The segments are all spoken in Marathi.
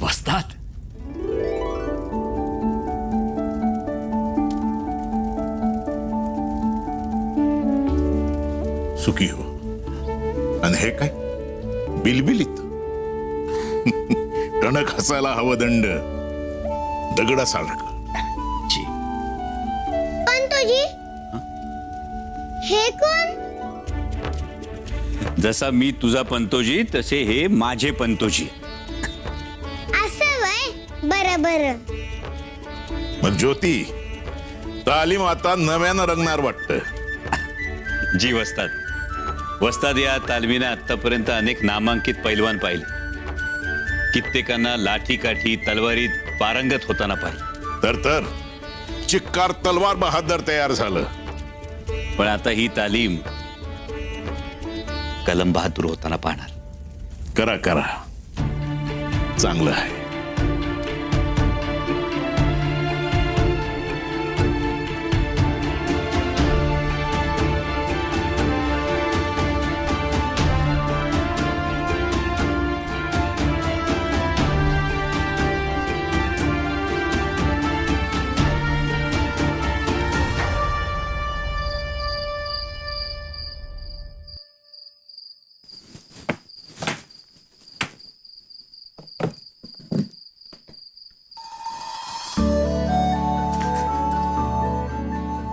वस्ताद, सुखी हो. आणि हे काय बिलबिलीत टणक हसायला हवं दंड दगडासारखं. जी. पंतोजी, हे कोण? जसा मी तुझा पंतोजी तसे हे माझे पंतोजी. असं वय. बरं बरं. मग ज्योती, तालीम आता नव्यानं रंगणार वाटतं. जी वस्ताद. वस्ताद, या तालमीने आतापर्यंत अनेक नामांकित पैलवान पाहिले. कित्येकांना लाठी काठी तलवारीत पारंगत होताना पाहिले. तर चिक्कार तलवार बहादर तयार झालं. पण आता ही तालीम कलम बहादूर होताना पाहणार. करा करा, चांगलं आहे.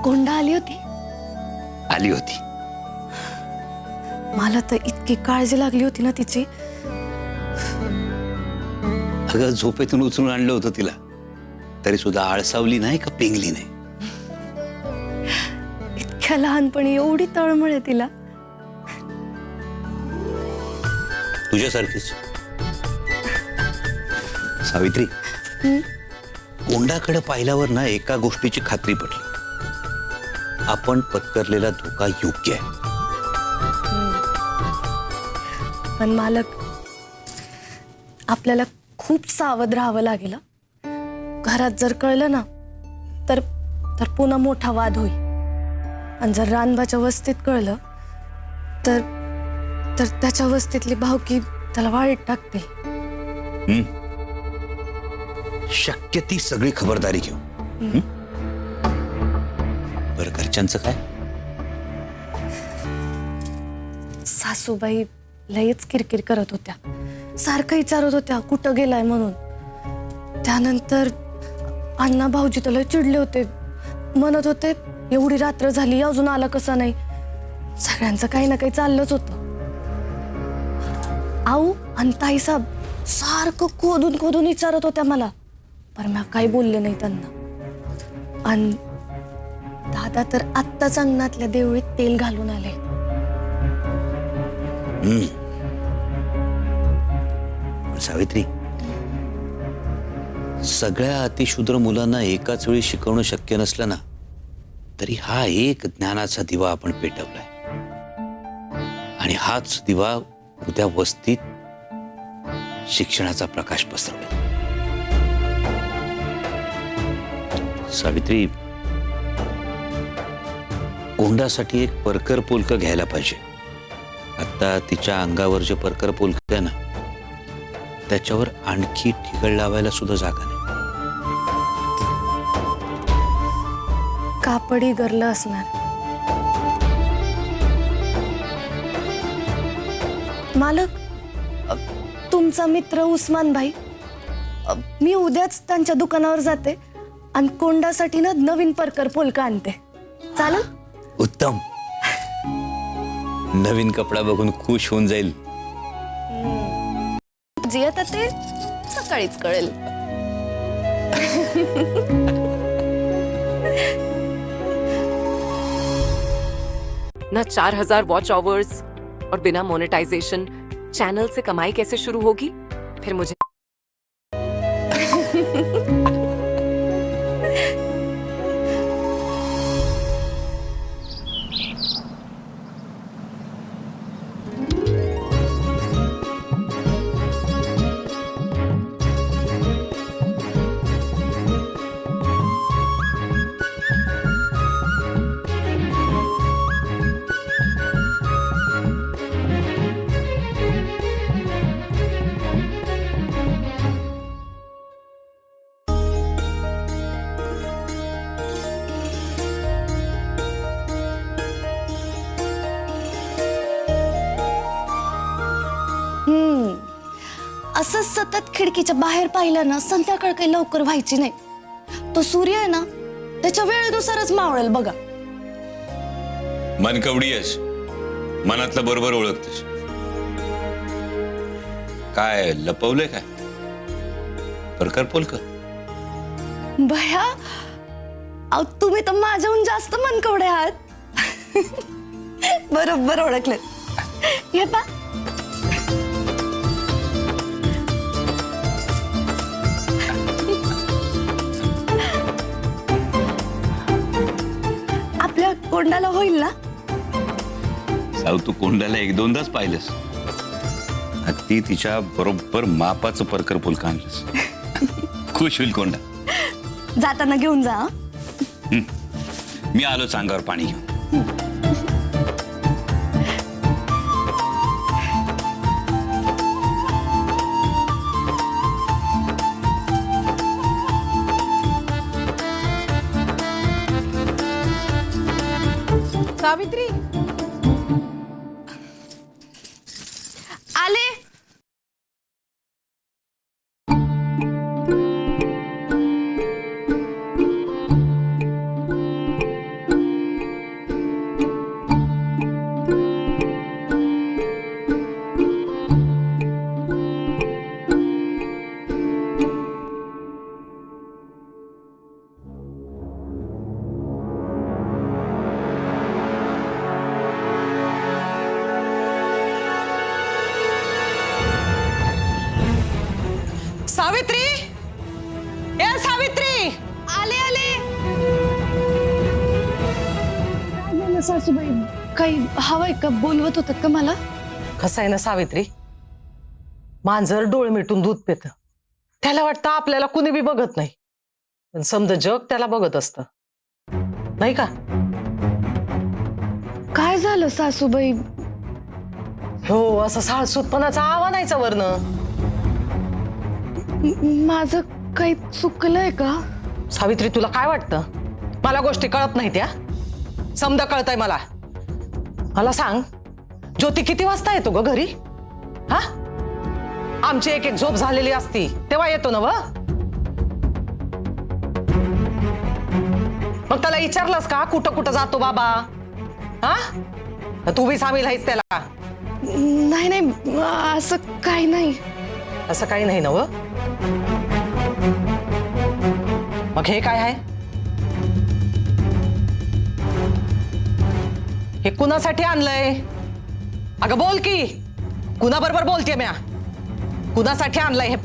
कोंडा आली होती. आली होती. मला तर इतकी काळजी लागली होती ना तिची. अगं, झोपेतून उचलून आणलं होतं तिला, तरी सुद्धा आळसावली नाही का पेंगली नाही. इतक्या लहानपणी एवढी तळमळ आहे तिला. तुझ्यासारखीच. सावित्री, कोंडाकडे पाहिल्यावर ना एका गोष्टीची खात्री पटली. आपण पत्करलेला धोका योग्य आहे. पण मालक, आपल्याला खूप सावध राहावं लागेल. घरात जर कळलं ना तर पुन्हा मोठा वाद होईल. आणि जर रानबाच्या वस्तीत कळलं तर त्याच्या वस्तीतली भावकी त्याला वाळीत टाकतील. शक्य ती सगळी खबरदारी घेऊ. बरं, घरच्यांचं काय? सासूबाई लयच किरकिर करत होत्या. सारखं विचारत होत्या कुठं गेलाय म्हणून. त्यानंतर अण्णा भाऊजी तर लय चिडले होते. म्हणत होते एवढी रात्र झाली अजून आला कसा नाही. सगळ्यांचं काही ना काही चाललंच होतं. आऊ आणि ताईसाहेब सारखं खोदून खोदून विचारत होत्या मला, पण मी काही बोलले नाही त्यांना. आणि दादा तर आत्ताच अंगणातल्या देवळीत तेल घालून आले. सावित्री, सगळ्या अतिशूद्र मुलांना एकाच वेळी शिकवणं शक्य नसलं ना, तरी हा एक ज्ञानाचा दिवा आपण पेटवलाय. आणि हाच दिवा उद्या वस्तीत शिक्षणाचा प्रकाश पसरवेल. सावित्री, कोंडासाठी एक परकर पोलक घ्यायला पाहिजे. आता तिच्या अंगावर जे परकर पोलक आहे ना, त्याच्यावर आणखी ठिगळ लावायला सुद्धा जागा नाही. कापडी गरलं असणार. मालक, तुमचा मित्र उस्मान भाई, मी उद्याच त्यांच्या दुकानावर जाते आणि कोंडासाठी ना नवीन परकर पोलका आणते. चालेल? उत्तम. नवीन कपडा बघून खुश होऊन जाईल. जी आता ते सकाळीच कळेल. ना 4000 वॉच आवर्स और बिना मोनेटाइजेशन चैनल से कमाई कैसे शुरू होगी? फिर मुझे सतत खिडकीच्या बाहेर पाहिलं ना संध्याकाळ काही लवकर व्हायची नाही. तो सूर्य आहे ना त्याच्या वेळेनुसारच मावळेल बघा. मनकवडी आहेस, मनातलं बरोबर ओळखतेस. काय लपवलंय काय परकर पोलकर? भया अहो तुम्ही तर माझ्याहून जास्त मनकवडे आहात. बरोबर ओळखले. हे पा आपल्या कोंडाला होईल ना? साऊ तू कोंडाला 1-2दाच पाहिलंस. ती तिच्या बरोबर मापाचं परकर पोलका आणलंस. खुश होईल कोंडा. जाताना घेऊन जा. मी आलो अंगावर पाणी घेऊन. सावित्री आले. सावित्री ए सावित्री आले आले. सासूबाई काही हवंय का? बोलवत होतात का मला? कसं आहे ना सावित्री, मांजर डोळ मिटून दूध पित. त्याला वाटतं आपल्याला कुणी बी बघत नाही, पण समजा जग त्याला बघत असतं, नाही का? काय झालं सासूबाई? हो असं साळसूतपणाचा आव्हानायचा वर्ण. माझं काही चुकलंय का? सावित्री तुला काय वाटतं मला गोष्टी कळत नाही त्या? समजा कळतंय मला. मला सांग, ज्योती किती वाजता येतो ग घरी? हा, आमची एक एक झोप झालेली असती तेव्हा येतो ना व? मग त्याला विचारलंस का कुठं कुठं जातो बाबा? हा, तू बी सामील आहेस त्याला? नाही नाही असं काही नाही. असं काही नाही ना व? मग हे काय आहे? हे कुणासाठी आणलंय? अगं बोल की, कुणाबरोबर बोलतेय म्या? कुणासाठी आणलंय हे